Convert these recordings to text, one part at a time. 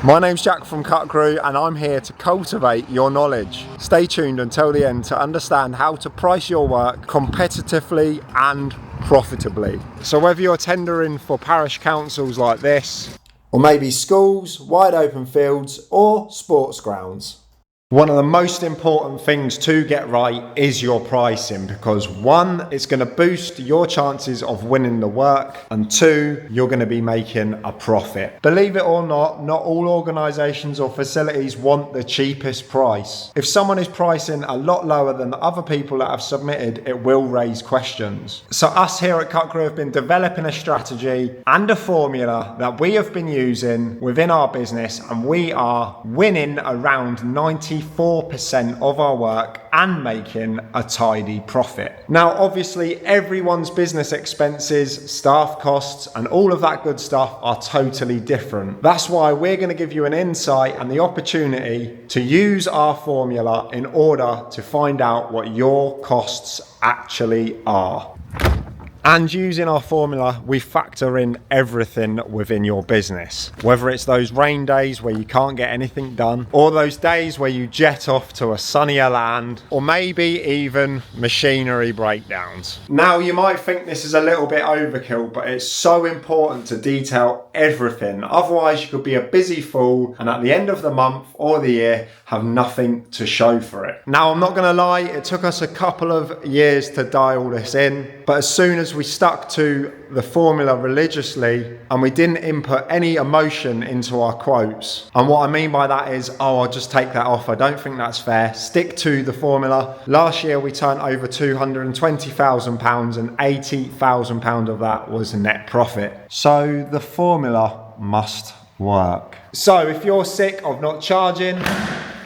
My name's Jack from CUTCREW and I'm here to cultivate your knowledge. Stay tuned until the end to understand how to price your work competitively and profitably. So whether you're tendering for parish councils like this, or maybe schools, wide open fields or sports grounds, one of the most important things to get right is your pricing, because one, it's going to boost your chances of winning the work, and two, you're going to be making a profit. Believe it or not all organisations or facilities want the cheapest price. If someone is pricing a lot lower than the other people that have submitted, it will raise questions. So us here at CUTCREW have been developing a strategy and a formula that we have been using within our business, and we are winning around 94% of our work and making a tidy profit. Now, obviously, everyone's business expenses, staff costs, and all of that good stuff are totally different. That's why we're going to give you an insight and the opportunity to use our formula in order to find out what your costs actually are. And using our formula, we factor in everything within your business. Whether it's those rain days where you can't get anything done, or those days where you jet off to a sunnier land, or maybe even machinery breakdowns. Now, you might think this is a little bit overkill, but it's so important to detail everything. Otherwise, you could be a busy fool and at the end of the month or the year, have nothing to show for it. Now, I'm not gonna lie, it took us a couple of years to dial this in, but as soon as we stuck to the formula religiously and we didn't input any emotion into our quotes. And what I mean by that is, I'll just take that off. I don't think that's fair. Stick to the formula. Last year we turned over £220,000 and £80,000 of that was net profit. So the formula must work. So if you're sick of not charging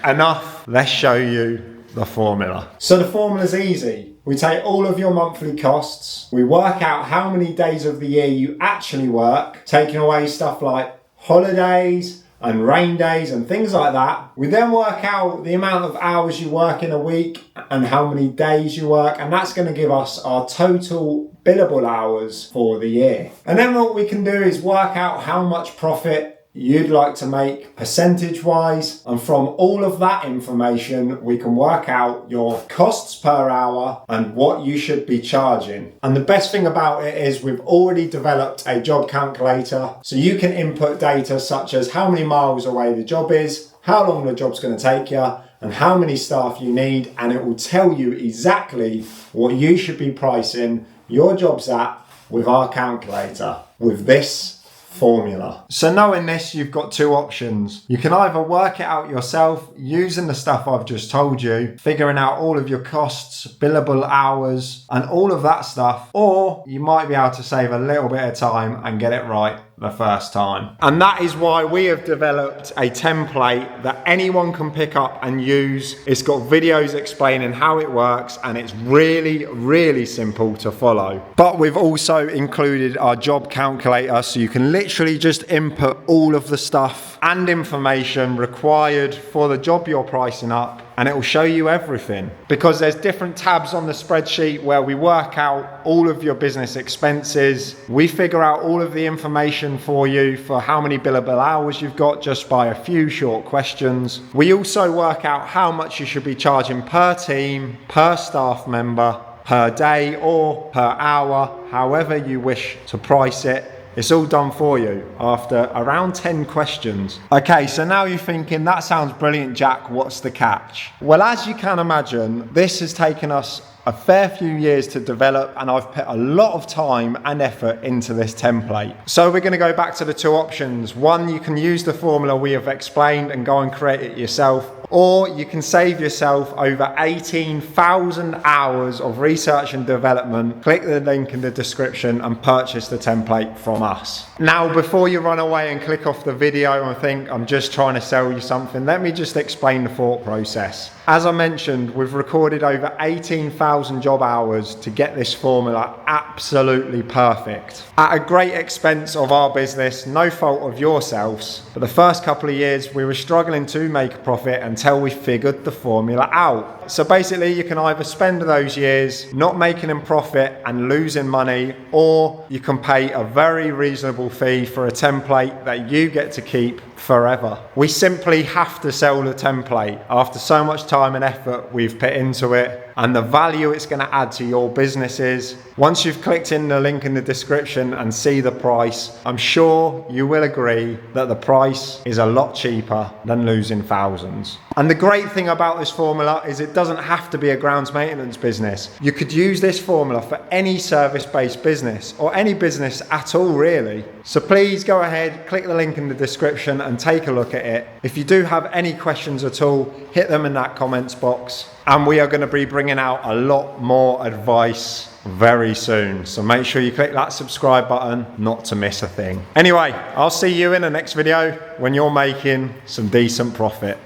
enough, let's show you the formula. So the formula's easy. We take all of your monthly costs, we work out how many days of the year you actually work, taking away stuff like holidays and rain days and things like that. We then work out the amount of hours you work in a week and how many days you work, and that's going to give us our total billable hours for the year. And then what we can do is work out how much profit you'd like to make percentage wise, and from all of that information we can work out your costs per hour and what you should be charging. And the best thing about it is we've already developed a job calculator, so you can input data such as how many miles away the job is, how long the job's going to take you, and how many staff you need, and it will tell you exactly what you should be pricing your jobs at with our calculator, with this formula. So knowing this, you've got two options. You can either work it out yourself using the stuff I've just told you, figuring out all of your costs, billable hours, and all of that stuff, or you might be able to save a little bit of time and get it right the first time. And that is why we have developed a template that anyone can pick up and use. It's got videos explaining how it works, and it's really simple to follow. But we've also included our job calculator, so you can literally just input all of the stuff and information required for the job you're pricing up, and it will show you everything. Because there's different tabs on the spreadsheet where we work out all of your business expenses. We figure out all of the information for you for how many billable hours you've got just by a few short questions. We also work out how much you should be charging per team, per staff member, per day or per hour, however you wish to price it. It's all done for you after around 10 questions. Okay, so now you're thinking, that sounds brilliant, Jack, what's the catch? Well, as you can imagine, this has taken us a fair few years to develop, and I've put a lot of time and effort into this template. So we're going to go back to the two options. One, you can use the formula we have explained and go and create it yourself, or you can save yourself over 18,000 hours of research and development. Click the link in the description and purchase the template from us. Now, before you run away and click off the video and think I'm just trying to sell you something, let me just explain the thought process. As I mentioned, we've recorded over 18,000 1,000 job hours to get this formula absolutely perfect. At a great expense of our business, no fault of yourselves, but the first couple of years we were struggling to make a profit until we figured the formula out. So basically you can either spend those years not making a profit and losing money, or you can pay a very reasonable fee for a template that you get to keep forever. We simply have to sell the template after so much time and effort we've put into it, and the value it's going to add to your businesses. Once you've clicked in the link in the description and see the price, I'm sure you will agree that the price is a lot cheaper than losing thousands. And the great thing about this formula is it doesn't have to be a grounds maintenance business. You could use this formula for any service-based business or any business at all, really. So please go ahead, click the link in the description and take a look at it. If you do have any questions at all, hit them in that comments box. And we are going to be bringing out a lot more advice very soon. So make sure you click that subscribe button not to miss a thing. Anyway, I'll see you in the next video when you're making some decent profit.